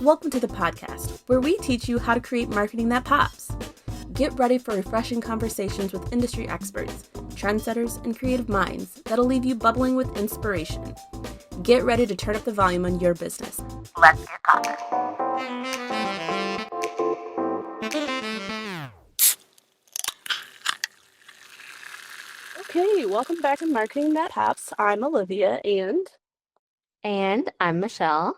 Welcome to the podcast, where we teach you how to create marketing that pops. Get ready for refreshing conversations with industry experts, trendsetters, and creative minds that'll leave you bubbling with inspiration. Get ready to turn up the volume on your business. Let's get popping. Okay, welcome back to Marketing That Pops. I'm Olivia, And I'm Michelle.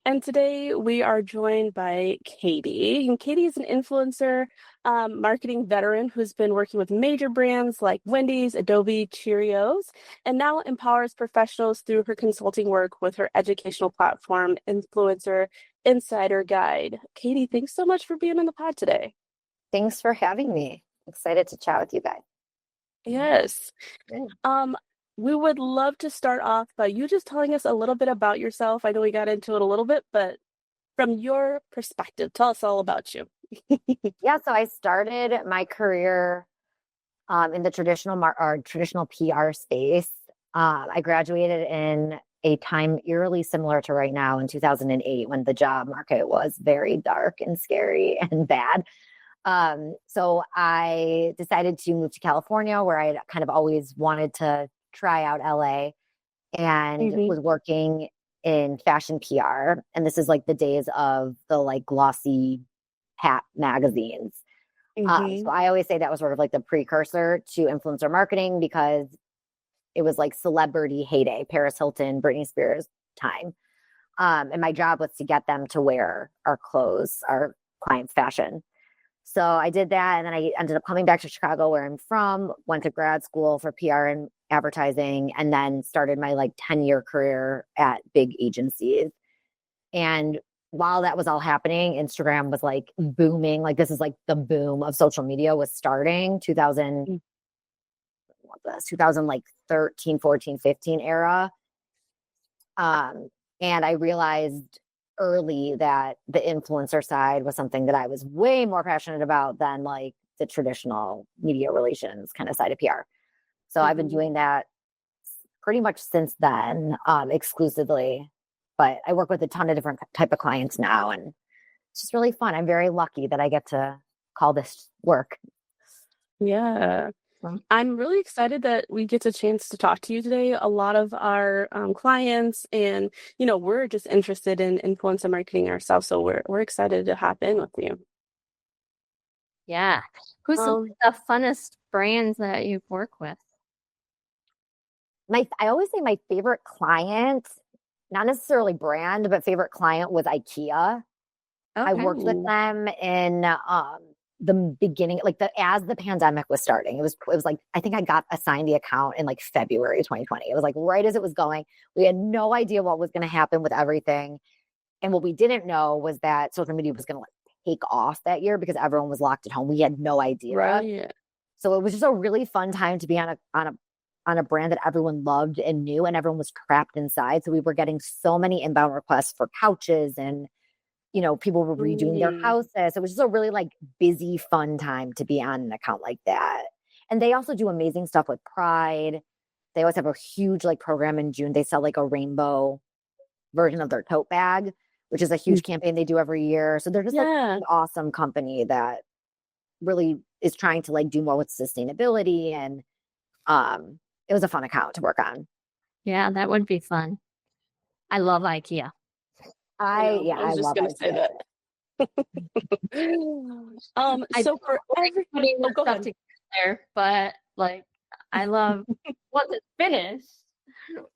And today we are joined by Katie. And Katie is an influencer marketing veteran who's been working with major brands like Wendy's, Adobe, Cheerios, and now empowers professionals through her consulting work with her educational platform, Influencer Insider Guide. Katie, thanks so much for being on the pod today. Thanks for having me. Excited to chat with you guys. Yes. We would love to start off by you just telling us a little bit about yourself. I know we got into it a little bit, but from your perspective, tell us all about you. Yeah, so I started my career in the traditional PR space. I graduated in a time eerily similar to right now in 2008 when the job market was very dark and scary and bad. So I decided to move to California, where I kind of always wanted to try out LA, and was working in fashion PR. And this is like the days of the like glossy hat magazines. So I always say that was sort of like the precursor to influencer marketing, because it was like celebrity heyday, Paris Hilton, Britney Spears time. And my job was to get them to wear our clothes, our clients' fashion. So I did that, and then I ended up coming back to Chicago, where I'm from, went to grad school for PR and advertising, and then started my like 10-year career at big agencies. And while that was all happening, Instagram was like booming. Like this is like the boom of social media was starting 2013, 14, 15 era. And I realized early that the influencer side was something that I was way more passionate about than like the traditional media relations kind of side of PR. So I've been doing that pretty much since then, exclusively. But I work with a ton of different type of clients now, and it's just really fun. I'm very lucky that I get to call this work. Yeah. I'm really excited that we get a chance to talk to you today. A lot of our clients and, we're just interested in influencer marketing ourselves. So we're excited to hop in with you. Yeah. Who's the funnest brands that you've worked with? I always say my favorite client, not necessarily brand, but favorite client was IKEA. Okay. I worked with them in the beginning, like as the pandemic was starting. It was like, I think I got assigned the account in like February 2020. It was like right as it was going. We had no idea what was going to happen with everything. And what we didn't know was that social media was going to like take off that year because everyone was locked at home. We had no idea. Right. So it was just a really fun time to be on a brand that everyone loved and knew, and everyone was trapped inside. So we were getting so many inbound requests for couches, and people were redoing their houses. It was just a really like busy, fun time to be on an account like that. And they also do amazing stuff with Pride. They always have a huge like program in June. They sell like a rainbow version of their tote bag, which is a huge campaign they do every year. So they're just like an awesome company that really is trying to like do more with sustainability. And it was a fun account to work on. Yeah, that would be fun. I love IKEA. I was just going to say that. So for everybody, go ahead. There, but like I love once it's finished,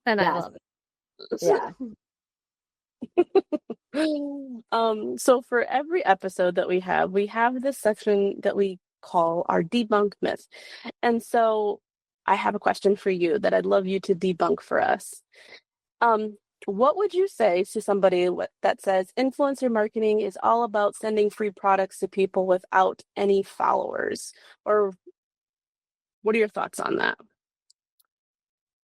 then I love it. Yeah. So for every episode that we have this section that we call our debunk myth, and so I have a question for you that I'd love you to debunk for us. What would you say to somebody that says influencer marketing is all about sending free products to people without any followers? Or what are your thoughts on that?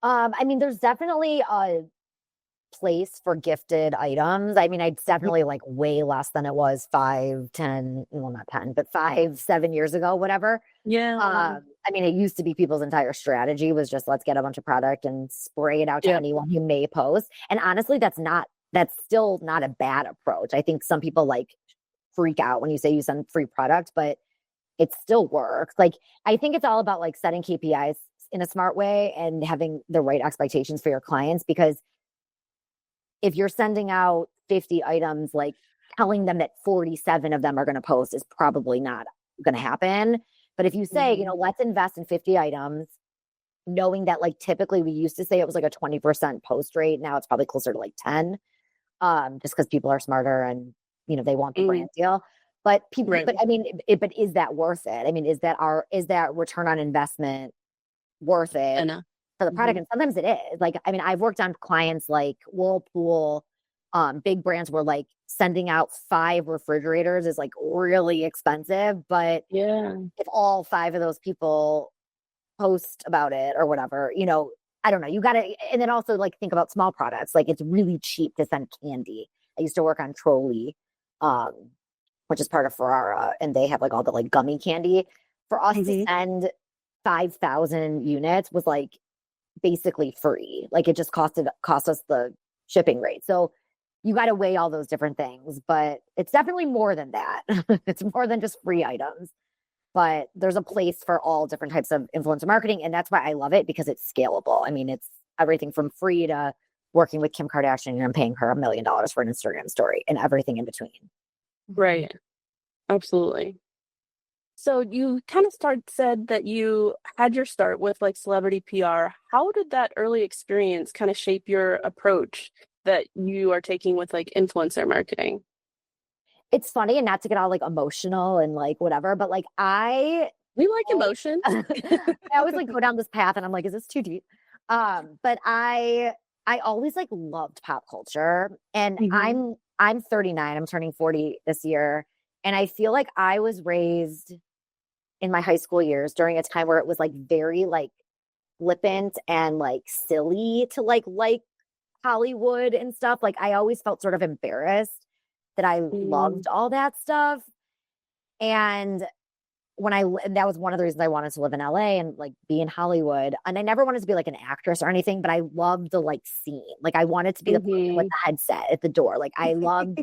I mean, there's definitely a place for gifted items. I mean, it's definitely like way less than it was 5, 10, well, not 10, but 5, 7 years ago, whatever. Yeah. I mean, it used to be people's entire strategy was just let's get a bunch of product and spray it out to anyone who may post. And honestly, that's not that's still not a bad approach. I think some people like freak out when you say you send free product, but it still works. Like, I think it's all about like setting KPIs in a smart way and having the right expectations for your clients, because if you're sending out 50 items, like telling them that 47 of them are going to post is probably not going to happen. But if you say, you know, let's invest in 50 items, knowing that like typically we used to say it was like a 20% post rate. Now it's probably closer to like 10, just because people are smarter and, you know, they want the brand deal. But people, but I mean, but is that worth it? I mean, is that return on investment worth it for the product? And sometimes it is. Like, I mean, I've worked on clients like Whirlpool, big brands where like sending out 5 refrigerators is like really expensive. But if all 5 of those people post about it or whatever, you know, I don't know. You got to, and then also like think about small products. Like, it's really cheap to send candy. I used to work on Trolley, which is part of Ferrara, and they have like all the like gummy candy. For us to send 5,000 units was like basically free. Like, it just cost us the shipping rate. So you got to weigh all those different things, but it's definitely more than that. It's more than just free items, but there's a place for all different types of influencer marketing. And that's why I love it, because it's scalable. I mean, it's everything from free to working with Kim Kardashian and paying her $1 million for an Instagram story and everything in between. Right. Absolutely. So you kind of said that you had your start with like celebrity PR. How did that early experience kind of shape your approach that you are taking with like influencer marketing? It's funny, and not to get all like emotional and like whatever, but like we like emotions. I always like go down this path and I'm like, is this too deep? But I always like loved pop culture, and I'm 39. I'm turning 40 this year. And I feel like I was raised in my high school years during a time where it was like very like flippant and like silly to like Hollywood and stuff. Like, I always felt sort of embarrassed that I loved all that stuff. And that was one of the reasons I wanted to live in LA and like be in Hollywood. And I never wanted to be like an actress or anything, but I loved the like scene. Like, I wanted to be the person with the headset at the door. Like, I loved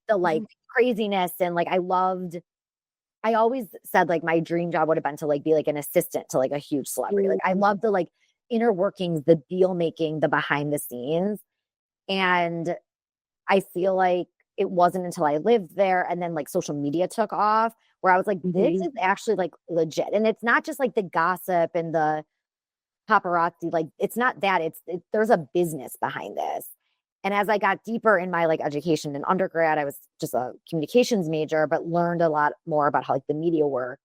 the like craziness, and like I always said like my dream job would have been to like be like an assistant to like a huge celebrity. Like, I love the like inner workings, the deal making, the behind the scenes. And I feel like it wasn't until I lived there and then like social media took off where I was like, this is actually like legit. And it's not just like the gossip and the paparazzi. Like, it's not that. There's a business behind this. And as I got deeper in my like education in undergrad, I was just a communications major, but learned a lot more about how like the media work,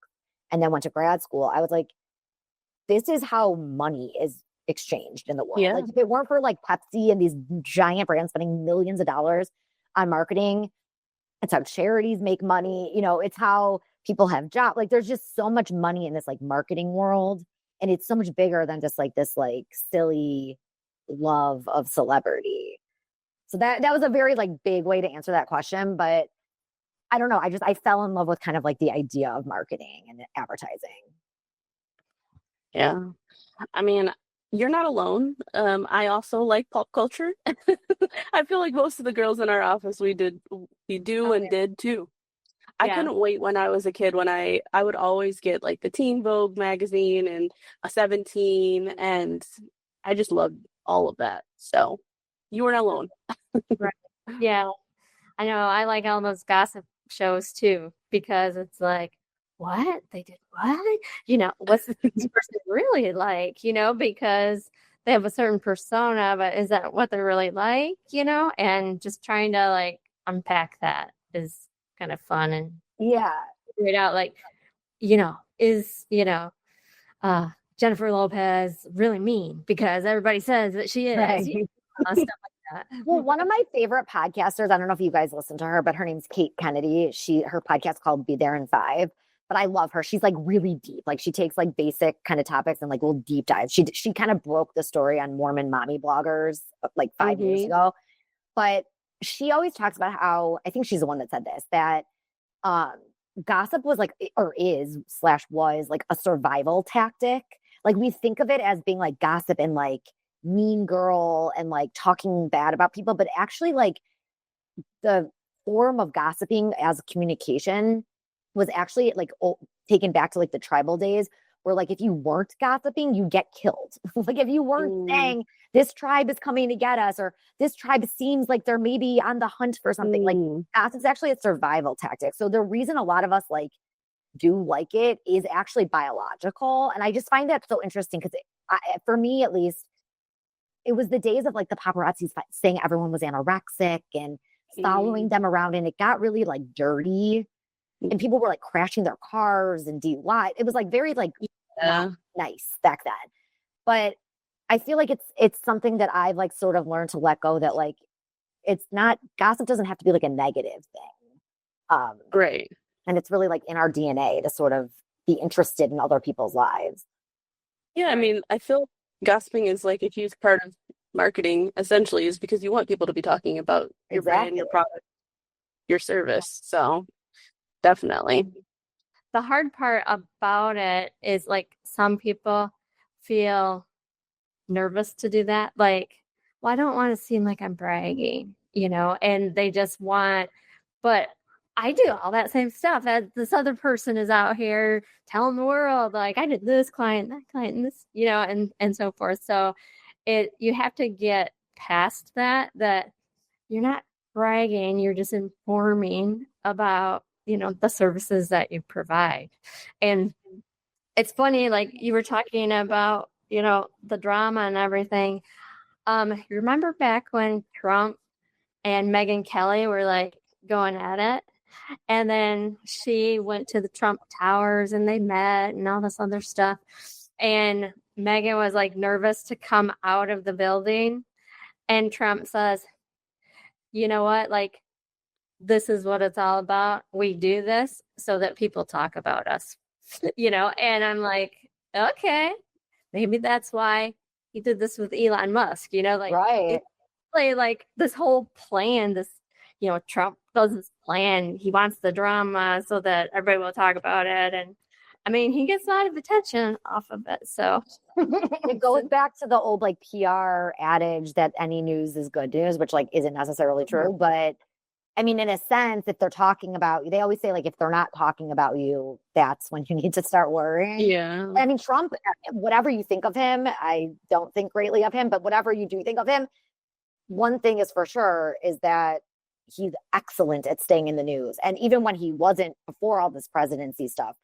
and then went to grad school. I was like, this is how money is exchanged in the world. Like, if it weren't for like Pepsi and these giant brands spending millions of dollars on marketing, it's how charities make money. You know, it's how people have jobs. Like, there's just so much money in this like marketing world, and it's so much bigger than just like this like silly love of celebrity. So that was a very like big way to answer that question. But I don't know. I fell in love with kind of like the idea of marketing and advertising. Yeah. I mean, you're not alone. I also like pop culture. I feel like most of the girls in our office, we did too. I couldn't wait when I was a kid when I would always get like the Teen Vogue magazine and a 17, and I just loved all of that. So you weren't alone. Right. Yeah. I know. I like all those gossip shows too, because it's like, what? They did what? You know, what's this person really like? You know, because they have a certain persona, but is that what they're really like? You know, and just trying to like unpack that is kind of fun and figure it out. Like, you know, Jennifer Lopez really mean because everybody says that she is. Right. You know, stuff like that. Well, one of my favorite podcasters, I don't know if you guys listen to her, but her name's Kate Kennedy. Her podcast called Be There in 5. But I love her. She's like really deep. Like, she takes like basic kind of topics and like little deep dives. She kind of broke the story on Mormon mommy bloggers like 5 years ago. But she always talks about how, I think she's the one that said this, that gossip was like, or is/was like a survival tactic. Like, we think of it as being like gossip and like mean girl and like talking bad about people, but actually like the form of gossiping as communication was actually like taken back to like the tribal days where like if you weren't gossiping, you get killed. Like if you weren't saying this tribe is coming to get us, or this tribe seems like they're maybe on the hunt for something, like gossip's actually a survival tactic. So the reason a lot of us like do like it is actually biological. And I just find that so interesting because for me, at least, it was the days of like the paparazzis saying everyone was anorexic and following them around. And it got really like dirty and people were like crashing their cars and DUI. It was like very like not nice back then. But I feel like it's something that I've like sort of learned to let go, that like it's not, gossip doesn't have to be like a negative thing. Right. And it's really like in our DNA to sort of be interested in other people's lives. Yeah, I mean, I feel gossiping is like a huge part of marketing, essentially, is because you want people to be talking about your brand, your product, your service. So definitely. The hard part about it is like some people feel nervous to do that. Like, well, I don't want to seem like I'm bragging, and they just want, but I do all that same stuff as this other person is out here telling the world, like I did this client, that client, and this, and so forth. So you have to get past that you're not bragging, you're just informing about, the services that you provide. And it's funny, like you were talking about, the drama and everything. You remember back when Trump and Megyn Kelly were like going at it? And then she went to the Trump Towers and they met and all this other stuff. And Megyn was like nervous to come out of the building. And Trump says, you know what? Like, this is what it's all about. We do this so that people talk about us, and I'm like, okay, maybe that's why he did this with Elon Musk, like, right. It's like this whole plan, this, Trump does this plan. He wants the drama so that everybody will talk about it. And I mean, he gets a lot of attention off of it. So it goes back to the old like PR adage that any news is good news, which like isn't necessarily true. But I mean, in a sense, if they're talking about you, they always say like, if they're not talking about you, that's when you need to start worrying. Yeah. I mean, Trump, whatever you think of him, I don't think greatly of him, but whatever you do think of him, one thing is for sure is that he's excellent at staying in the news. And even when he wasn't, before all this presidency stuff,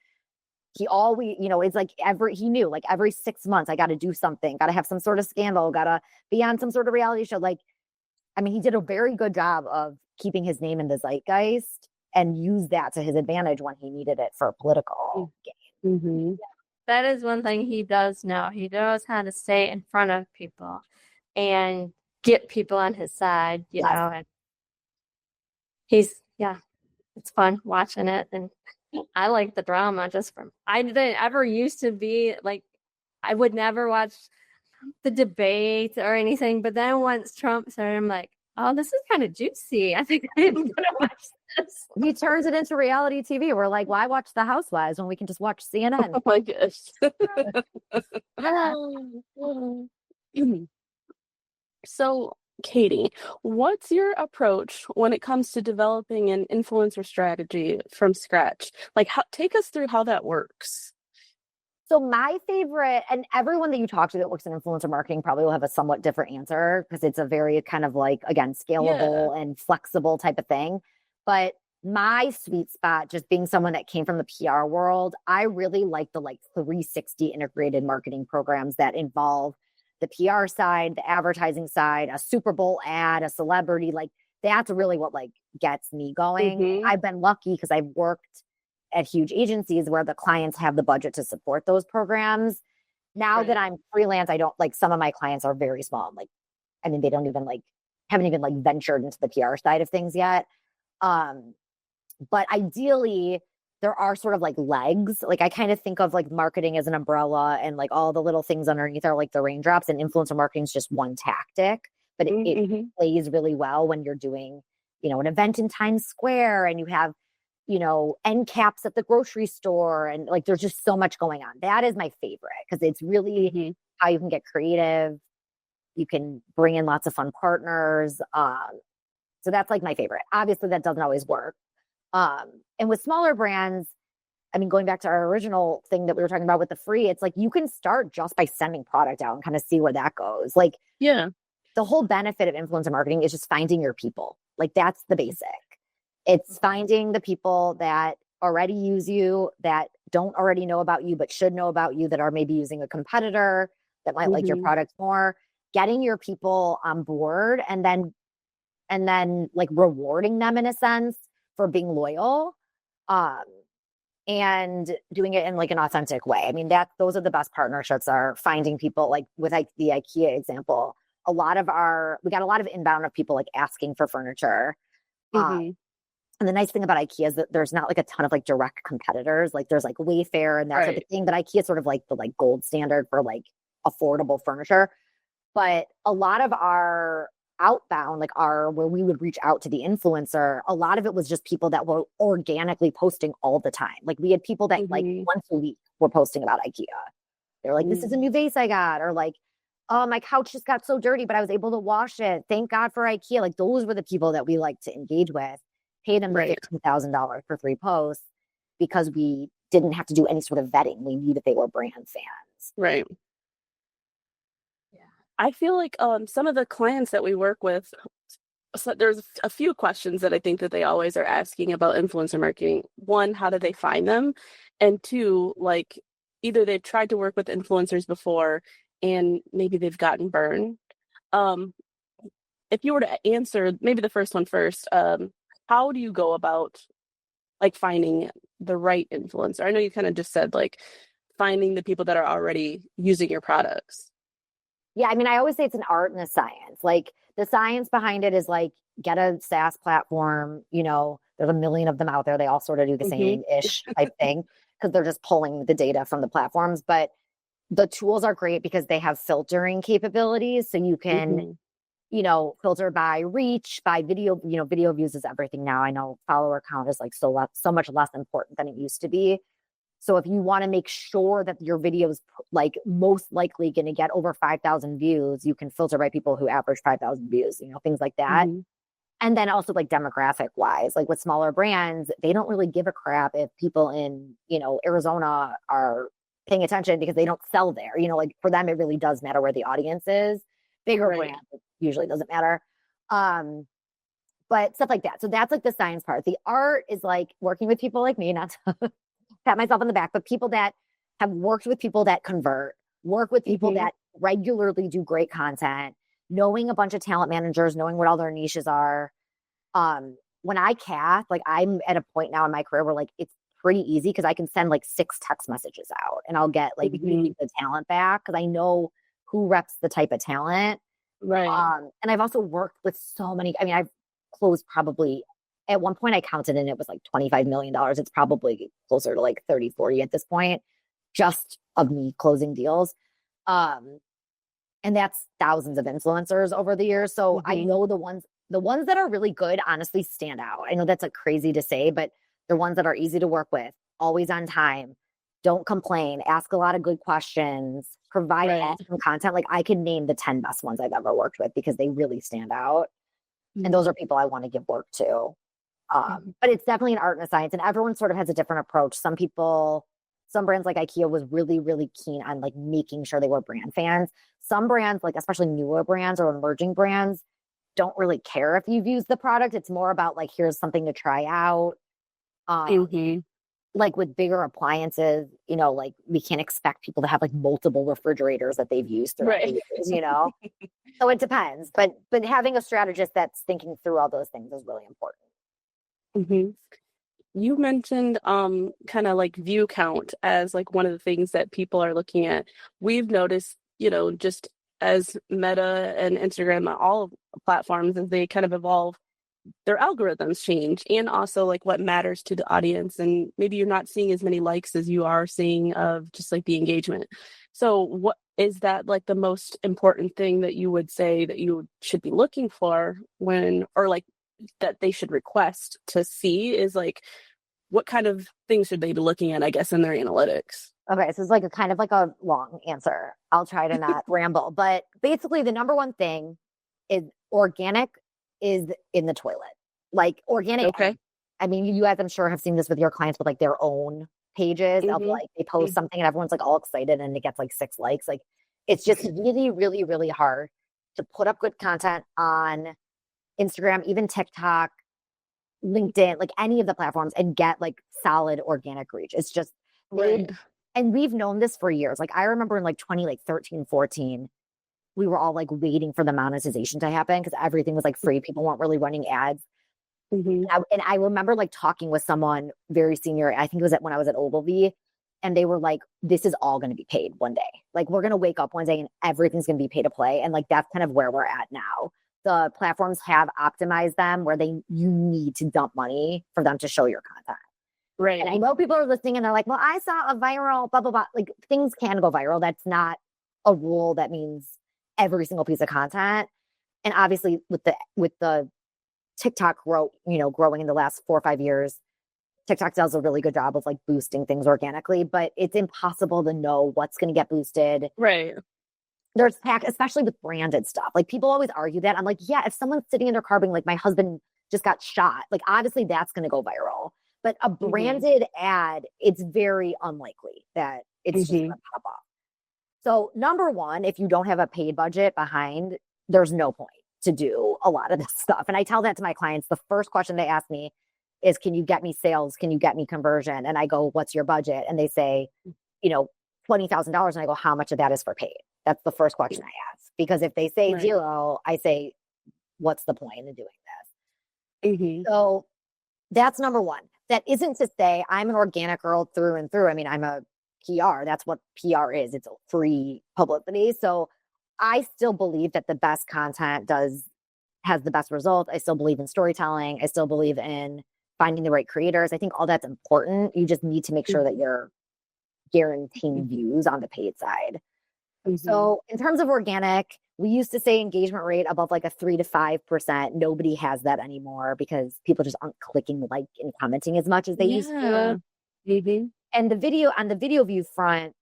he always, it's like he knew like every 6 months, I got to do something, got to have some sort of scandal, got to be on some sort of reality show. Like, I mean, he did a very good job of keeping his name in the zeitgeist and use that to his advantage when he needed it for a political gain. Mm-hmm. That is one thing he does know. He knows how to stay in front of people and get people on his side, know, and it's fun watching it. And I like the drama I didn't ever used to be like, I would never watch the debate or anything. But then once Trump started, I'm like, oh, this is kind of juicy. I think I'm going to watch this. He turns it into reality TV. We're like, why watch The Housewives when we can just watch CNN? Oh my gosh. So, Katie, what's your approach when it comes to developing an influencer strategy from scratch? Like, take us through how that works. So my favorite, and everyone that you talk to that works in influencer marketing probably will have a somewhat different answer because it's a very kind of like, again, scalable and flexible type of thing. But my sweet spot, just being someone that came from the PR world, I really like the like 360 integrated marketing programs that involve the PR side, the advertising side, a Super Bowl ad, a celebrity. Like that's really what like gets me going. Mm-hmm. I've been lucky because I've worked at huge agencies where the clients have the budget to support those programs. Now that I'm freelance, I don't like, some of my clients are very small. Like, I mean, they don't even like, haven't even like ventured into the PR side of things yet. But ideally there are sort of like legs. Like I kind of think of like marketing as an umbrella and like all the little things underneath are like the raindrops, and influencer marketing is just one tactic, but it plays really well when you're doing, an event in Times Square and you have, end caps at the grocery store. And like, there's just so much going on. That is my favorite because it's really how you can get creative, You can bring in lots of fun partners. So that's like my favorite. Obviously, that doesn't always work. And with smaller brands, I mean, going back to our original thing that we were talking about with the free, it's like you can start just by sending product out and kind of see where that goes. Like, Yeah. the whole benefit of influencer marketing is just finding your people. Like, that's the basic. It's finding the people that already use you, that don't already know about you, but should know about you, that are maybe using a competitor, that might like your product more, getting your people on board, and then like rewarding them in a sense for being loyal. And doing it in like an authentic way. I mean, those are the best partnerships, are finding people, like with the IKEA example. We got a lot of inbound of people like asking for furniture. And the nice thing about IKEA is that there's not like a ton of like direct competitors. Like there's like Wayfair and that type of thing, but IKEA is sort of like the like gold standard for like affordable furniture. But a lot of our outbound, like where we would reach out to the influencer, a lot of it was just people that were organically posting all the time. Like we had people that like once a week were posting about IKEA. They're like, this is a new vase I got, or like, oh, my couch just got so dirty, but I was able to wash it. Thank God for IKEA. Like those were the people that we like to engage with, pay them $15,000 for 3 posts, because we didn't have to do any sort of vetting. We knew that they were brand fans. Right. I feel like some of the clients that we work with, so there's a few questions that I think that they always are asking about influencer marketing. One, how do they find them? And two, like either they've tried to work with influencers before and maybe they've gotten burned. If you were to answer maybe the first one first, how do you go about like finding the right influencer? I know you kind of just said like finding the people that are already using your products. Yeah, I mean, I always say it's an art and a science. Like the science behind it is like, get a SaaS platform. You know, there's a million of them out there. They all sort of do the same-ish type thing, because they're just pulling the data from the platforms. But the tools are great because they have filtering capabilities. So you can, you know, filter by reach, by video. You know, video views is everything now. I know follower count is like so much less important than it used to be. So if you want to make sure that your video is like most likely going to get over 5,000 views, you can filter by people who average 5,000 views, you know, things like that. And then also like demographic wise, like with smaller brands, they don't really give a crap if people in, you know, Arizona are paying attention, because they don't sell there. You know, like for them, it really does matter where the audience is. Bigger brands, it usually doesn't matter. But stuff like that. So that's like the science part. The art is like working with people like me, not to pat myself on the back, but people that have worked with people that convert, work with people that regularly do great content, knowing a bunch of talent managers, knowing what all their niches are. When I cast, like I'm at a point now in my career where like it's pretty easy, because I can send like 6 text messages out and I'll get like the talent back, because I know who reps the type of talent. Right. And I've also worked with so many, I mean, I've closed probably, at one point I counted and it was like $25 million. It's probably closer to like 30, 40 at this point, just of me closing deals. And that's thousands of influencers over the years. So I know the ones that are really good, honestly, stand out. I know that's like crazy to say, but they're ones that are easy to work with, always on time, don't complain, ask a lot of good questions, provide awesome content. Like I can name the 10 best ones I've ever worked with, because they really stand out. And those are people I want to give work to. But it's definitely an art and a science, and everyone sort of has a different approach. Some brands like IKEA was really, really keen on like making sure they were brand fans. Some brands, like especially newer brands or emerging brands, don't really care if you've used the product. It's more about like, here's something to try out. Like with bigger appliances, you know, like we can't expect people to have like multiple refrigerators that they've used throughout the years, you know? So it depends, but having a strategist that's thinking through all those things is really important. You mentioned kind of like view count as like one of the things that people are looking at. We've noticed, you know, just as Meta and Instagram, all platforms, as they kind of evolve, their algorithms change, and also like what matters to the audience. And maybe you're not seeing as many likes as you are seeing of just like the engagement. So what is that like the most important thing that you would say that you should be looking for when, or like that they should request to see, is like what kind of things should they be looking at, I guess, in their analytics? Okay, so it's like a kind of like a long answer. I'll try to not ramble, but basically the number one thing is organic is in the toilet. Like organic. Okay. I mean, you guys, I'm sure, have seen this with your clients with like their own pages of Mhm. like they post something and everyone's like all excited and it gets like 6 likes. Like it's just really, really, really hard to put up good content on Instagram, even TikTok, LinkedIn, like any of the platforms and get like solid organic reach. It's just Right. and we've known this for years. Like I remember in like 2013, 14, we were all like waiting for the monetization to happen because everything was like free. People weren't really running ads. Mhm. And I remember like talking with someone very senior. I think it was when I was at Ogilvy, and they were like, "This is all going to be paid one day. Like we're going to wake up one day and everything's going to be pay to play." And like that's kind of where we're at now. The platforms have optimized them where you need to dump money for them to show your content. Right. And I know people are listening and they're like, "Well, I saw a viral blah blah blah." Like things can go viral. That's not a rule that means every single piece of content. And obviously with the TikTok growing in the last 4 or 5 years, TikTok does a really good job of like boosting things organically, but it's impossible to know what's going to get boosted. Right. There's especially with branded stuff. Like people always argue that. I'm like, yeah, if someone's sitting in their car being like, my husband just got shot, like obviously that's going to go viral. But a branded ad, it's very unlikely that it's just going to pop off. So number one, if you don't have a paid budget behind, there's no point to do a lot of this stuff. And I tell that to my clients. The first question they ask me is, can you get me sales? Can you get me conversion? And I go, what's your budget? And they say, $20,000. And I go, how much of that is for paid? That's the first question I ask. Because if they say zero, I say, what's the point in doing this? So that's number one. That isn't to say I'm an organic girl through and through. I mean, I'm a PR. That's what PR is. It's free publicity. So I still believe that the best content has the best result. I still believe in storytelling. I still believe in finding the right creators. I think all that's important. You just need to make sure that you're guaranteeing views on the paid side. So in terms of organic, we used to say engagement rate above like a 3 to 5%. Nobody has that anymore because people just aren't clicking like and commenting as much as they used to. And on the video view front,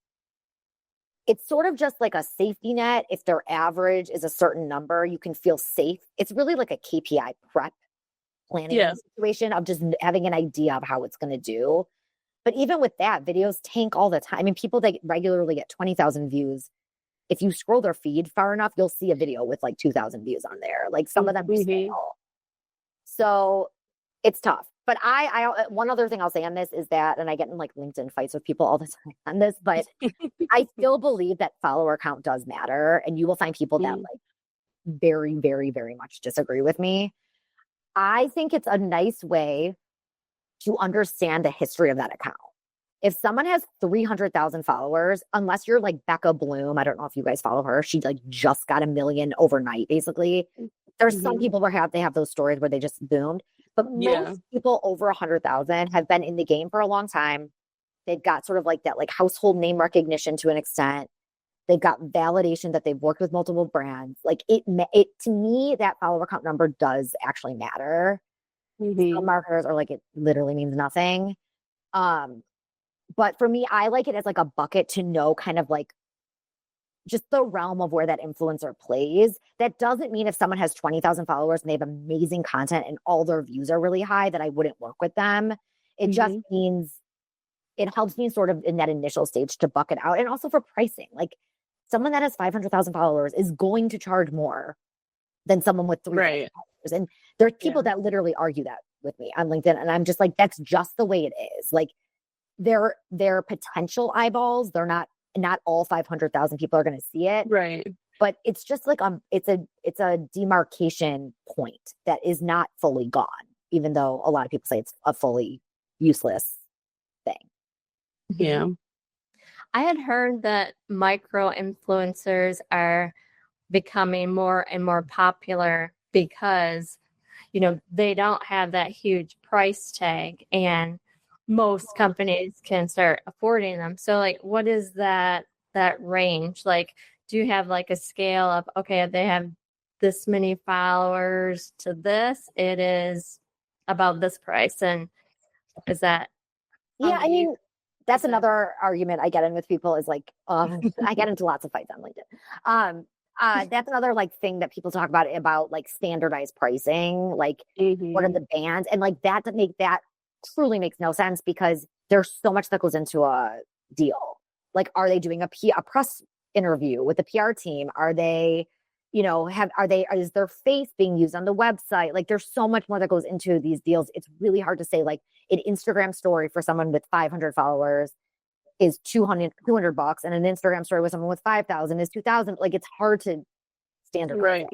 it's sort of just like a safety net. If their average is a certain number, you can feel safe. It's really like a KPI prep planning situation of just having an idea of how it's going to do. But even with that, videos tank all the time. I mean, people that regularly get 20,000 views, if you scroll their feed far enough, you'll see a video with like 2,000 views on there. Like some of them fail. So it's tough. But I one other thing I'll say on this is that, and I get in like LinkedIn fights with people all the time on this, but I still believe that follower count does matter. And you will find people that like very, very, very much disagree with me. I think it's a nice way to understand the history of that account. If someone has 300,000 followers, unless you're like Becca Bloom, I don't know if you guys follow her. She like just got 1 million overnight, basically. There's some people where they have those stories where they just boomed. But most people over 100,000 have been in the game for a long time. They've got sort of like that like household name recognition to an extent. They've got validation that they've worked with multiple brands. Like it to me, that follower count number does actually matter. Some marketers are like, it literally means nothing. But for me, I like it as like a bucket to know kind of like just the realm of where that influencer plays. That doesn't mean if someone has 20,000 followers and they have amazing content and all their views are really high that I wouldn't work with them. It just means it helps me sort of in that initial stage to bucket out. And also for pricing, like someone that has 500,000 followers is going to charge more than someone with 3,000 followers. And there's people that literally argue that with me on LinkedIn. And I'm just like, that's just the way it is. Like they're potential eyeballs. They're not all 500,000 people are going to see it. Right. But it's just like, it's a demarcation point that is not fully gone, even though a lot of people say it's a fully useless thing. Yeah. I had heard that micro influencers are becoming more and more popular because, they don't have that huge price tag and most companies can start affording them. So like, what is that range? Like, do you have like a scale of, okay, they have this many followers to this, it is about this price. And is that? Yeah. I mean, that's another argument I get in with people is like, I get into lots of fights on LinkedIn. That's another like thing that people talk about like standardized pricing, like what are the bands, and like that truly makes no sense because there's so much that goes into a deal. Like, are they doing a press interview with the PR team? Are they, is their face being used on the website? Like, there's so much more that goes into these deals. It's really hard to say like an Instagram story for someone with 500 followers is $200 and an Instagram story with someone with 5,000 is 2,000. Like, it's hard to standardize. Right.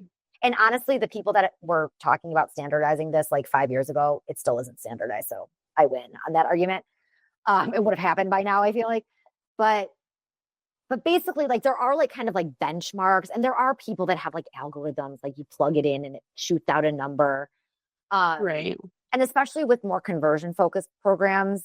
And honestly, the people that were talking about standardizing this like 5 years ago, it still isn't standardized. So I win on that argument. It would have happened by now, I feel like. But basically, like, there are like kind of like benchmarks, and there are people that have like algorithms, like you plug it in and it shoots out a number. Right. And especially with more conversion focused programs,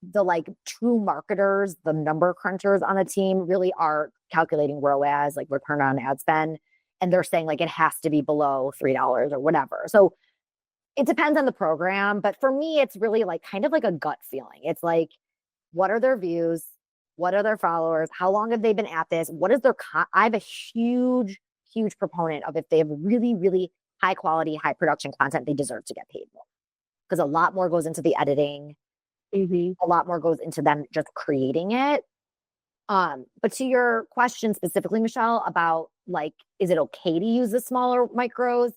the like true marketers, the number crunchers on the team really are calculating ROAS, like return on ad spend. And they're saying like it has to be below $3 or whatever. So it depends on the program. But for me, it's really like kind of like a gut feeling. It's like, what are their views? What are their followers? How long have they been at this? What is their I'm a huge proponent of if they have really, really high quality, high production content, they deserve to get paid more. Because a lot more goes into the editing. A lot more goes into them just creating it. But to your question specifically, Michelle, about like, is it okay to use the smaller micros?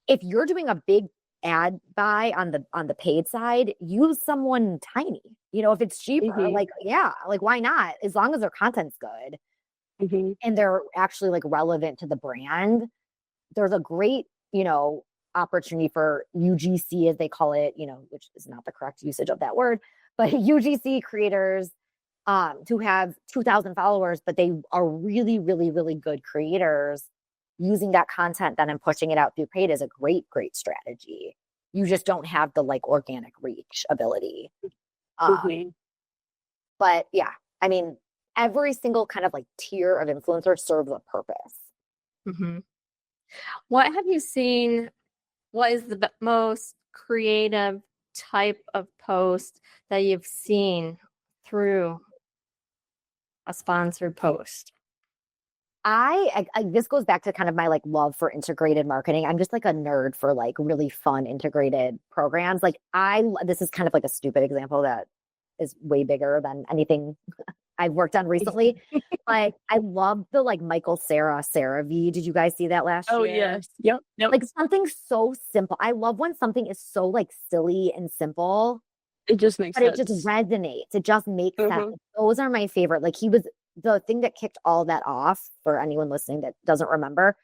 If you're doing a big ad buy on the paid side, use someone tiny. If it's cheaper, like, yeah, like why not? As long as their content's good and they're actually like relevant to the brand, there's a great, opportunity for UGC, as they call it, which is not the correct usage of that word, but UGC creators who have 2,000 followers, but they are really, really, really good creators. Using that content then and pushing it out through paid is a great strategy. You just don't have the like organic reach ability. But yeah, I mean, every single kind of like tier of influencer serves a purpose. What have you seen? What is the most creative type of post that you've seen through a sponsored post? I this goes back to kind of my like love for integrated marketing. I'm just like a nerd for like really fun integrated programs. Like this is kind of like a stupid example that is way bigger than anything I've worked on recently. But I love the like Michael Cera CeraVe. Did you guys see that last year? Oh yes. Yep. Like something so simple. I love when something is so like silly and simple. It just makes sense. But it just resonates. It just makes sense. Those are my favorite. Like the thing that kicked all that off for anyone listening that doesn't remember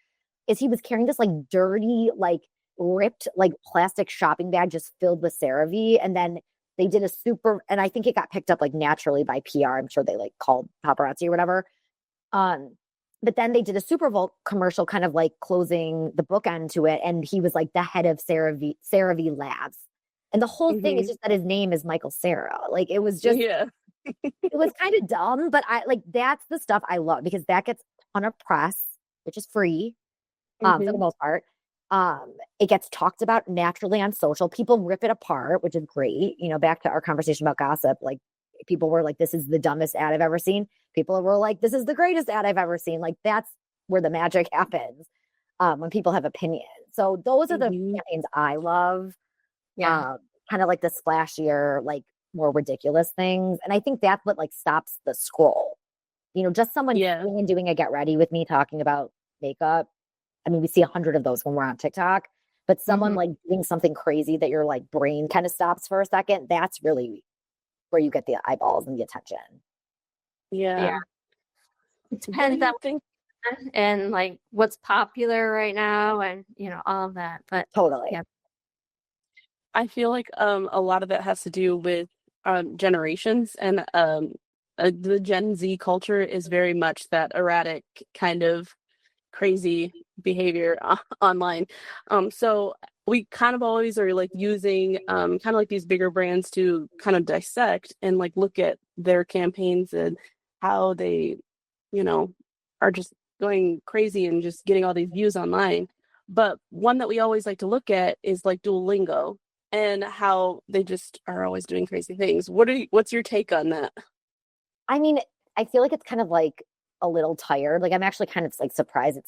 is he was carrying this like dirty, like ripped, like plastic shopping bag just filled with CeraVe. And then they did and I think it got picked up like naturally by PR. I'm sure they like called paparazzi or whatever. But then they did a Super Bowl commercial kind of like closing the bookend to it. And he was like the head of CeraVe Labs. And the whole thing is just that his name is Michael Cera. Like it was just, it was kind of dumb, but that's the stuff I love because that gets a ton of press, which is free for the most part. It gets talked about naturally on social. People rip it apart, which is great. Back to our conversation about gossip, like people were like, this is the dumbest ad I've ever seen. People were like, this is the greatest ad I've ever seen. Like that's where the magic happens when people have opinions. So those are the campaigns I love. Yeah. Kind of like the splashier, like more ridiculous things. And I think that's what like stops the scroll. Just someone doing a get ready with me talking about makeup. I mean, we see 100 of those when we're on TikTok, but someone like doing something crazy that your like brain kind of stops for a second. That's really where you get the eyeballs and the attention. Yeah. It depends on and like what's popular right now and all of that. But totally. Yeah. I feel like a lot of that has to do with generations and the Gen Z culture is very much that erratic kind of crazy behavior online. So we kind of always are like using kind of like these bigger brands to kind of dissect and like look at their campaigns and how they, are just going crazy and just getting all these views online. But one that we always like to look at is like Duolingo. and how they just are always doing crazy things. What's your take on that? I mean, I feel like it's kind of like a little tired. Like I'm actually kind of like surprised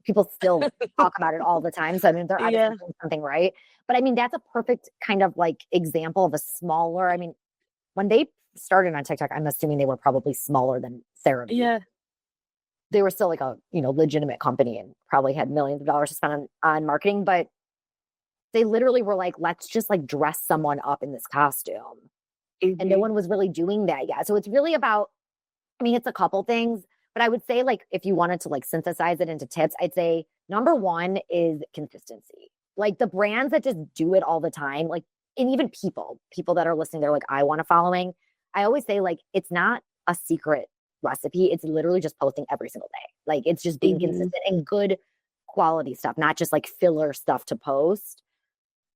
people still talk about it all the time. So I mean, they're obviously doing something right. But I mean, that's a perfect kind of like example of a smaller, I mean, when they started on TikTok, I'm assuming they were probably smaller than CeraVe. Yeah. They were still like a, legitimate company and probably had millions of dollars to spend on marketing, but they literally were like, let's just like dress someone up in this costume. Mm-hmm. And no one was really doing that yet. So it's really about, I mean, it's a couple things, but I would say like, if you wanted to like synthesize it into tips, I'd say number one is consistency. Like the brands that just do it all the time, like, and even people that are listening, they're like, I want a following. I always say like, it's not a secret recipe. It's literally just posting every single day. Like it's just being consistent and good quality stuff, not just like filler stuff to post.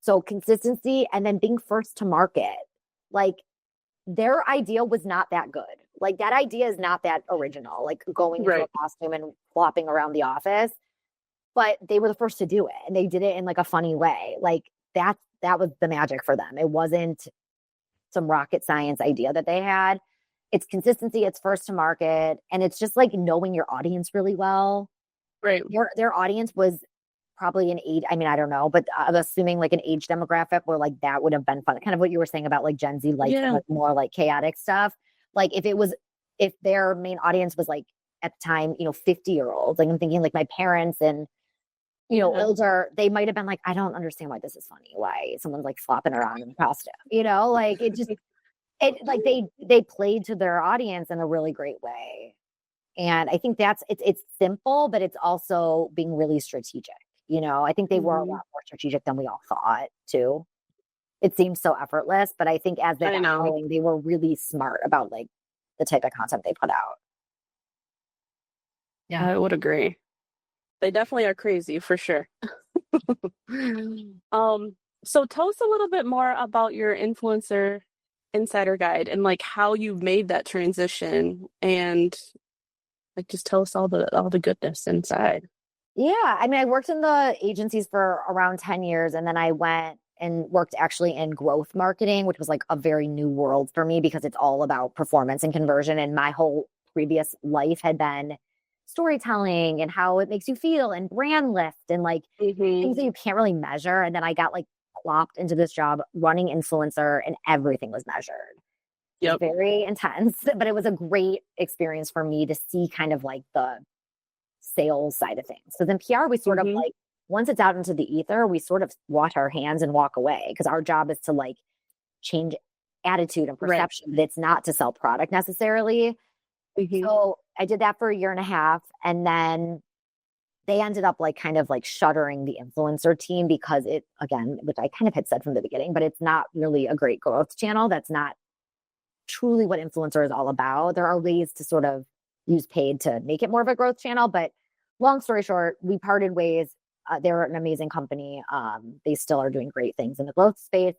So consistency and then being first to market. Like their idea was not that good. Like that idea is not that original, like going into a costume and flopping around the office, but they were the first to do it and they did it in like a funny way. Like that was the magic for them. It wasn't some rocket science idea that they had. It's consistency, it's first to market, and it's just like knowing your audience really well. Right. Their audience was probably an age, I mean, I don't know, but I'm assuming like an age demographic where like that would have been fun. Kind of what you were saying about like Gen Z, like more like chaotic stuff. Like if their main audience was like at the time, 50-year-olds, like I'm thinking like my parents and, older, they might've been like, I don't understand why this is funny. Why someone's like flopping around in a costume, like it just, like they played to their audience in a really great way. And I think it's simple, but it's also being really strategic. I think they were a lot more strategic than we all thought too. It seems so effortless, but I think as they got going, they were really smart about like the type of content they put out. Yeah, I would agree. They definitely are crazy for sure. So tell us a little bit more about your influencer insider guide and like how you made that transition and like just tell us all the goodness inside. Yeah, I mean, I worked in the agencies for around 10 years and then I went and worked actually in growth marketing, which was like a very new world for me because it's all about performance and conversion. And my whole previous life had been storytelling and how it makes you feel and brand lift and like things that you can't really measure. And then I got like plopped into this job running influencer and everything was measured. It was very intense, but it was a great experience for me to see kind of like the sales side of things. So then PR, we sort of like, once it's out into the ether, we sort of wash our hands and walk away because our job is to like change attitude and perception. It's not to sell product necessarily. So I did that for a year and a half. And then they ended up like kind of like shuttering the influencer team because it, again, which I kind of had said from the beginning, but it's not really a great growth channel. That's not truly what influencer is all about. There are ways to sort of use paid to make it more of a growth channel. But long story short, we parted ways. They're an amazing company. They still are doing great things in the growth space.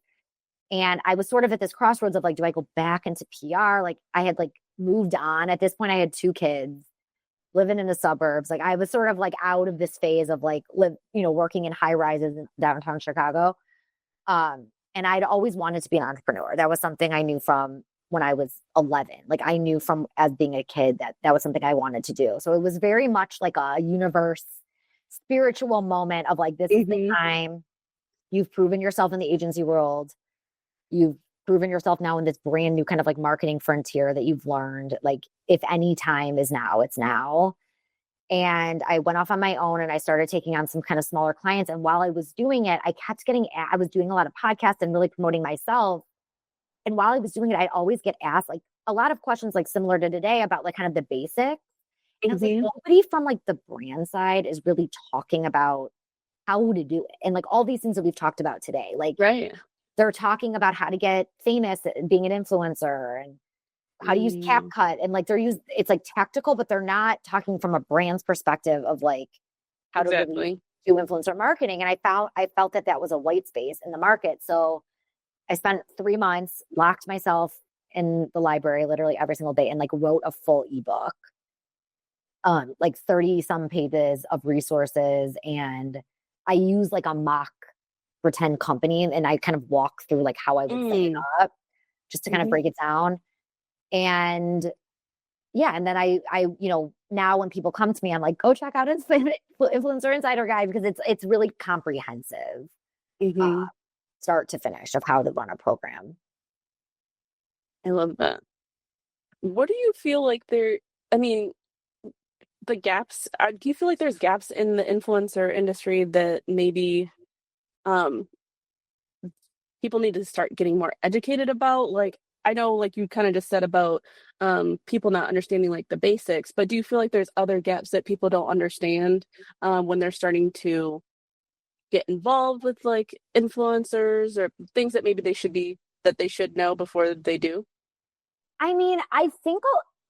And I was sort of at this crossroads of like, do I go back into PR? Like I had like moved on. At this point, I had 2 kids living in the suburbs. Like I was sort of like out of this phase of like working in high rises in downtown Chicago. And I'd always wanted to be an entrepreneur. That was something I knew from when I was 11. Like I knew from as being a kid that was something I wanted to do. So it was very much like a universe spiritual moment of like, this is the time. You've proven yourself in the agency world. You've proven yourself now in this brand new kind of like marketing frontier that you've learned. Like if any time is now, it's now. And I went off on my own and I started taking on some kind of smaller clients. And while I was doing it, I was doing a lot of podcasts and really promoting myself. And while I was doing it, I'd always get asked like a lot of questions like similar to today about like kind of the basics. And I was like, nobody from like the brand side is really talking about how to do it. And like all these things that we've talked about today, like they're talking about how to get famous being an influencer and how to use CapCut. And like it's like tactical, but they're not talking from a brand's perspective of like how to really do influencer marketing. And I felt that was a white space in the market. So I spent 3 months, locked myself in the library literally every single day and like wrote a full ebook, like 30 some pages of resources. And I use like a mock pretend company, and I kind of walk through like how I would set it up just to kind of break it down. And yeah, and then I now when people come to me, I'm like, go check out Influencer Insider Guide, because it's really comprehensive, start to finish, of how to run a program. I love that. What do you feel like the gaps, do you feel like there's gaps in the influencer industry that maybe people need to start getting more educated about? Like, I know, like you kind of just said about people not understanding like the basics, but do you feel like there's other gaps that people don't understand when they're starting to get involved with like influencers, or things that maybe they should know before they do? I mean, I think,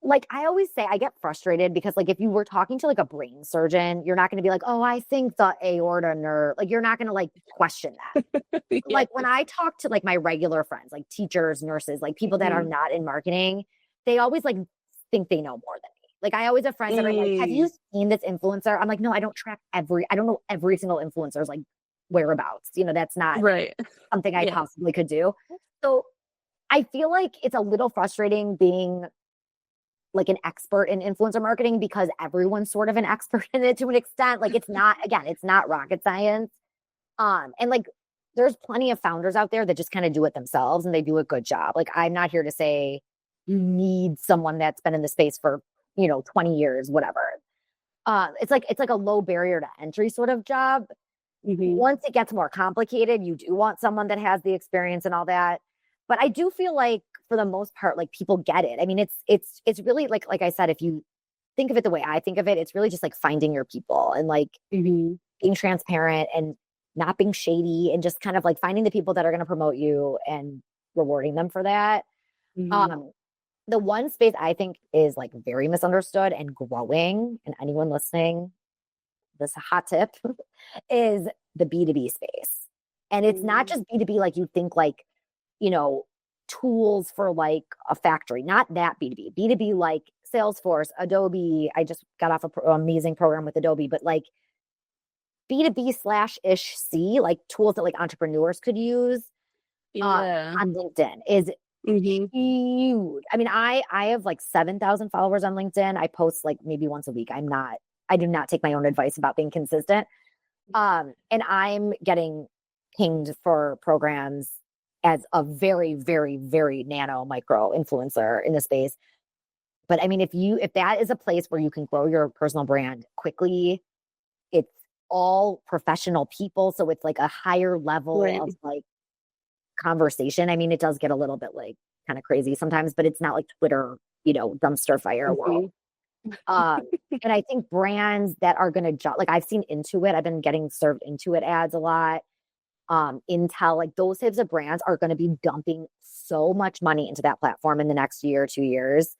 like I always say, I get frustrated because like if you were talking to like a brain surgeon, you're not going to be like, oh, I think the aorta nerve, like you're not going to like question that. Yeah. Like when I talk to like my regular friends, like teachers, nurses, like people that are not in marketing, they always like think they know more than me. Like I always have friends that are like, have you seen this influencer? I'm like, no, I don't know every single influencer's like whereabouts. That's not something I possibly could do. So I feel like it's a little frustrating being like an expert in influencer marketing, because everyone's sort of an expert in it to an extent. Like it's not rocket science. And like there's plenty of founders out there that just kind of do it themselves and they do a good job. Like I'm not here to say you need someone that's been in the space for, 20 years, whatever. It's like a low barrier to entry sort of job. Once it gets more complicated, you do want someone that has the experience and all that. But I do feel like for the most part, like people get it. I mean, it's really like I said, if you think of it the way I think of it, it's really just like finding your people and like being transparent and not being shady, and just kind of like finding the people that are going to promote you and rewarding them for that. The one space I think is like very misunderstood and growing, and anyone listening, this hot tip is the B2B space. And it's not just B2B like you think, like, tools for like a factory, not that B2B. B2B like Salesforce, Adobe. I just got off an amazing program with Adobe, but like B2B/ish C, like tools that like entrepreneurs could use on LinkedIn is huge. I mean, I have like 7,000 followers on LinkedIn. I post like maybe once a week. I do not take my own advice about being consistent. And I'm getting pinged for programs as a very, very, very nano micro influencer in the space. But I mean, if that is a place where you can grow your personal brand quickly, it's all professional people. So it's like a higher level of like conversation. I mean, it does get a little bit like kind of crazy sometimes, but it's not like Twitter, dumpster fire world. And I think brands that are going to like I've seen Intuit, I've been getting served Intuit ads a lot. Intel, like those types of brands are going to be dumping so much money into that platform in the next year or 2 years.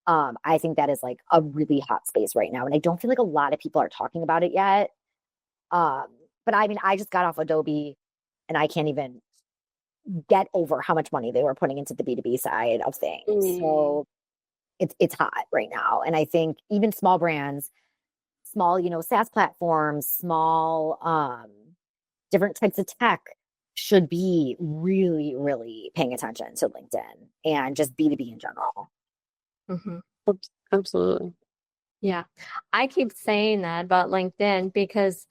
I think that is like a really hot space right now. And I don't feel like a lot of people are talking about it yet. But I mean, I just got off Adobe and I can't even get over how much money they were putting into the B2B side of things. So it's hot right now. And I think even small brands, small, SaaS platforms, small, different types of tech should be really, really paying attention to LinkedIn and just B2B in general. Absolutely. Yeah. I keep saying that about LinkedIn because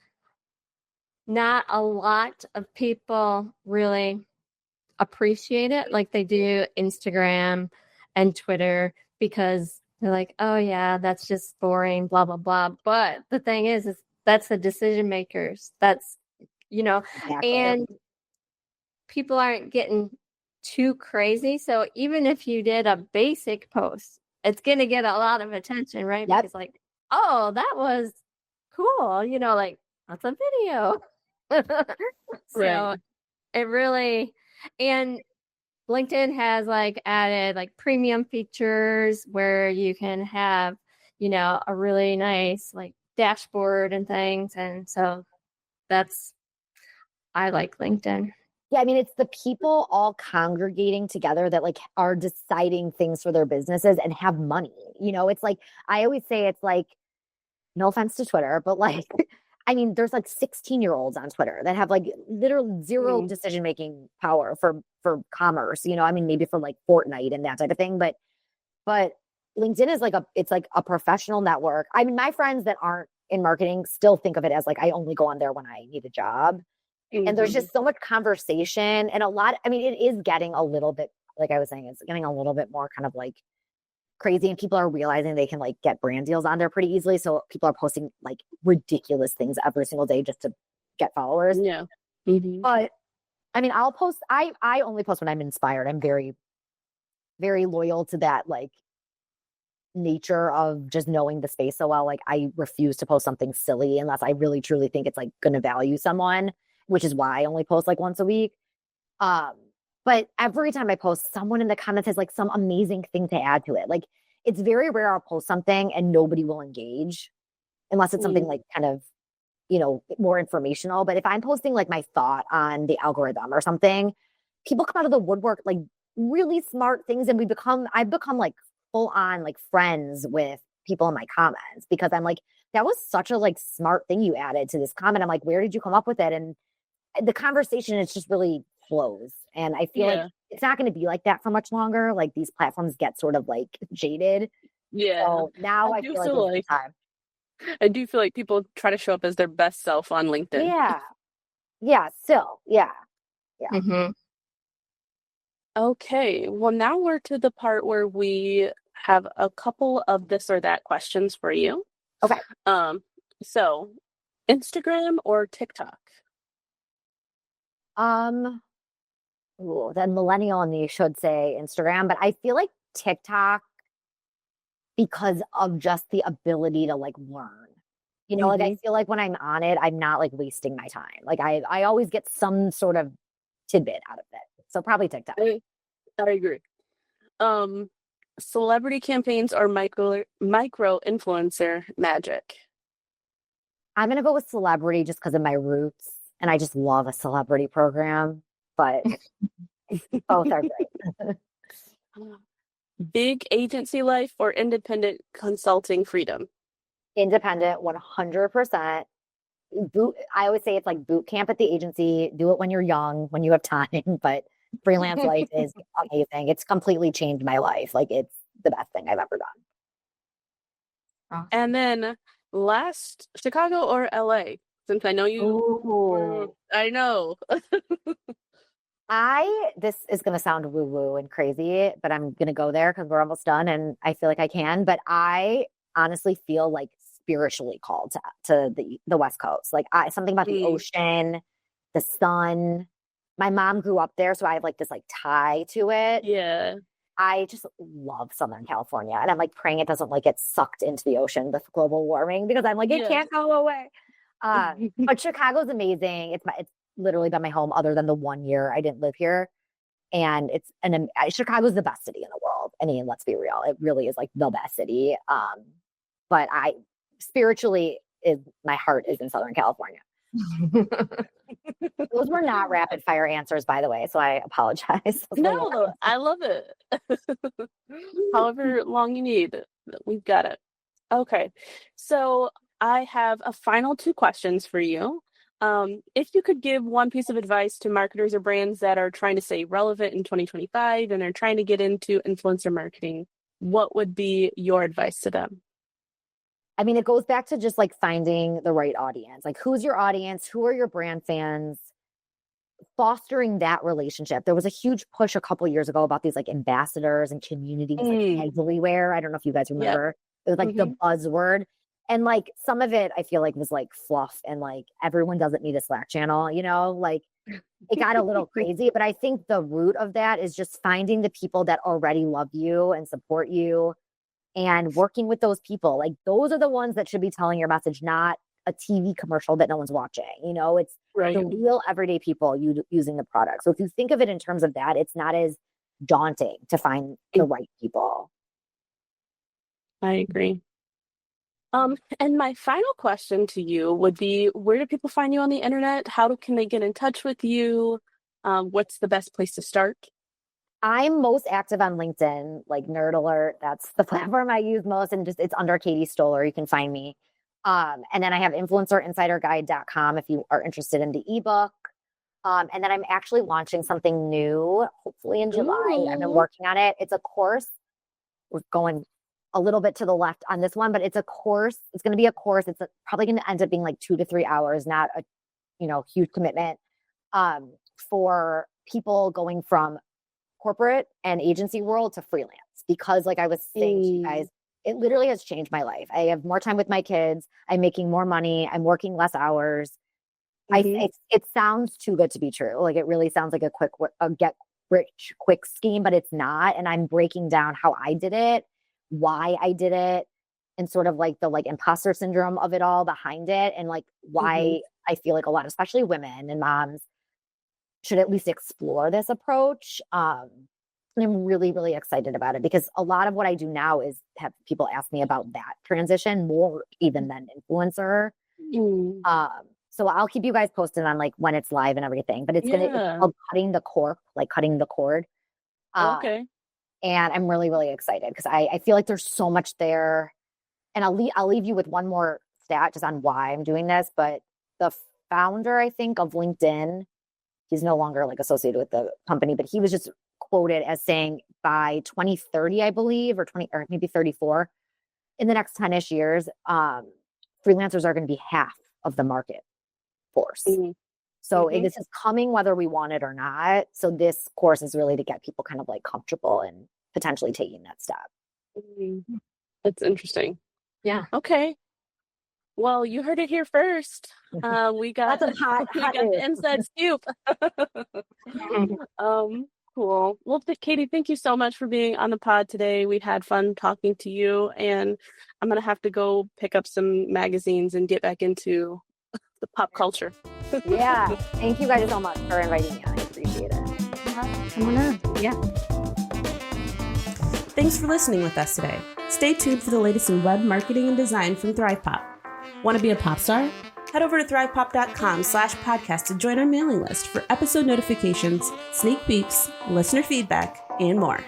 not a lot of people really appreciate it like they do Instagram and Twitter, because they're like, oh yeah, that's just boring, blah, blah, blah. But the thing is that's the decision makers. That's, and people aren't getting too crazy. So even if you did a basic post, it's going to get a lot of attention, right? Because like, oh, that was cool. Like that's a video. So it really, and LinkedIn has like added like premium features where you can have, a really nice like dashboard and things. And so I like LinkedIn. Yeah, I mean, it's the people all congregating together that like are deciding things for their businesses and have money. It's like, I always say it's like, no offense to Twitter, but like, I mean, there's like 16-year-olds on Twitter that have like literally zero decision-making power for commerce, you know, I mean, maybe for like Fortnite and that type of thing, but LinkedIn is like it's like a professional network. I mean, my friends that aren't in marketing still think of it as like, I only go on there when I need a job. And there's just so much conversation and a lot, I mean, it is getting a little bit, like I was saying, it's getting a little bit more kind of like crazy, and people are realizing they can like get brand deals on there pretty easily. So people are posting like ridiculous things every single day just to get followers. Yeah. But I mean, I'll post, I only post when I'm inspired. I'm very, very loyal to that like nature of just knowing the space so well. Like I refuse to post something silly unless I really truly think it's like going to value someone, which is why I only post like once a week. But every time I post, someone in the comments has like some amazing thing to add to it. Like it's very rare I'll post something and nobody will engage unless it's something like kind of, you know, more informational. But if I'm posting like my thought on the algorithm or something, people come out of the woodwork, like really smart things. And I've become like full on like friends with people in my comments because I'm like, that was such a like smart thing you added to this comment. I'm like, where did you come up with it? And the conversation is just really flows. And I feel like it's not going to be like that for much longer. Like these platforms get sort of like jaded. Yeah. So now I feel like it's time. I do feel like people try to show up as their best self on LinkedIn. Yeah. Yeah. Still. Yeah. Yeah. Mm-hmm. Okay. Well, now we're to the part where we have a couple of this or that questions for you. Okay. So Instagram or TikTok? The millennial in me should say Instagram, but I feel like TikTok because of just the ability to like learn. You know, like I feel like when I'm on it, I'm not like wasting my time. Like I always get some sort of tidbit out of it. So probably TikTok. I agree. Celebrity campaigns or micro influencer magic? I'm gonna go with celebrity just because of my roots, and I just love a celebrity program. But both are great. Big agency life or independent consulting freedom? Independent, 100%. I always say it's like boot camp at the agency. Do it when you're young, when you have time. But freelance life is amazing. It's completely changed my life. Like it's the best thing I've ever done. Awesome. And then last, Chicago or LA? Since I know you. I know. This is going to sound woo-woo and crazy, but I'm going to go there because we're almost done and I feel like I can. But I honestly feel like spiritually called to the West Coast. Like something about the ocean, the sun. My mom grew up there, so I have like this like tie to it. Yeah. I just love Southern California. And I'm like praying it doesn't like get sucked into the ocean with global warming because I'm like, it can't go away. But Chicago's amazing. It's literally been my home other than the 1 year I didn't live here. And Chicago's the best city in the world. I mean, let's be real. It really is like the best city. But spiritually my heart is in Southern California. Those were not rapid fire answers, by the way. So I apologize. No, I love it. However long you need, we've got it. Okay. So I have a final 2 questions for you. If you could give one piece of advice to marketers or brands that are trying to stay relevant in 2025 and are trying to get into influencer marketing, what would be your advice to them? I mean, it goes back to just like finding the right audience. Like, who's your audience? Who are your brand fans? Fostering that relationship. There was a huge push a couple years ago about these like ambassadors and communities like everywhere. I don't know if you guys remember. It was like the buzzword. And like some of it I feel like was like fluff and like everyone doesn't need a Slack channel, you know, like it got a little crazy. But I think the root of that is just finding the people that already love you and support you and working with those people. Like those are the ones that should be telling your message, not a TV commercial that no one's watching. You know, it's the real everyday people using the product. So if you think of it in terms of that, it's not as daunting to find the right people. I agree. And my final question to you would be, where do people find you on the internet? How can they get in touch with you? What's the best place to start? I'm most active on LinkedIn, like Nerd Alert. That's the platform I use most. And just it's under Katie Stoller. You can find me. And then I have influencerinsiderguide.com if you are interested in the ebook. And then I'm actually launching something new, hopefully in July. I've been working on it. It's a course. We're going a little bit to the left on this one, but it's a course. It's going to be a course. It's probably going to end up being like 2 to 3 hours, not a, huge commitment, for people going from corporate and agency world to freelance. Because like I was saying to you guys, it literally has changed my life. I have more time with my kids. I'm making more money. I'm working less hours. It sounds too good to be true. Like it really sounds like a get rich quick scheme, but it's not. And I'm breaking down how I did it, why I did it, and sort of like the imposter syndrome of it all behind it, and like why I feel like a lot, especially women and moms, should at least explore this approach. And I'm really, really excited about it because a lot of what I do now is have people ask me about that transition more even than influencer. So I'll keep you guys posted on like when it's live and everything, but it's called cutting the cord. Okay. And I'm really, really excited because I feel like there's so much there. And I'll leave you with one more stat just on why I'm doing this. But the founder, I think, of LinkedIn, he's no longer like associated with the company, but he was just quoted as saying by 2030, I believe, or maybe 34, in the next 10-ish years, freelancers are going to be half of the market force. So this is coming whether we want it or not. So this course is really to get people kind of like comfortable and potentially taking that step. That's interesting. Yeah. Okay. Well, you heard it here first. We got That's a hot the inside scoop. Cool. Well, Katie, thank you so much for being on the pod today. We've had fun talking to you, and I'm going to have to go pick up some magazines and get back into the pop culture. Yeah. Thank you guys so much for inviting me. I appreciate it. Come on in. Yeah. Thanks for listening with us today. Stay tuned for the latest in web marketing and design from ThrivePop. Want to be a pop star? Head over to thrivepop.com/podcast to join our mailing list for episode notifications, sneak peeks, listener feedback, and more.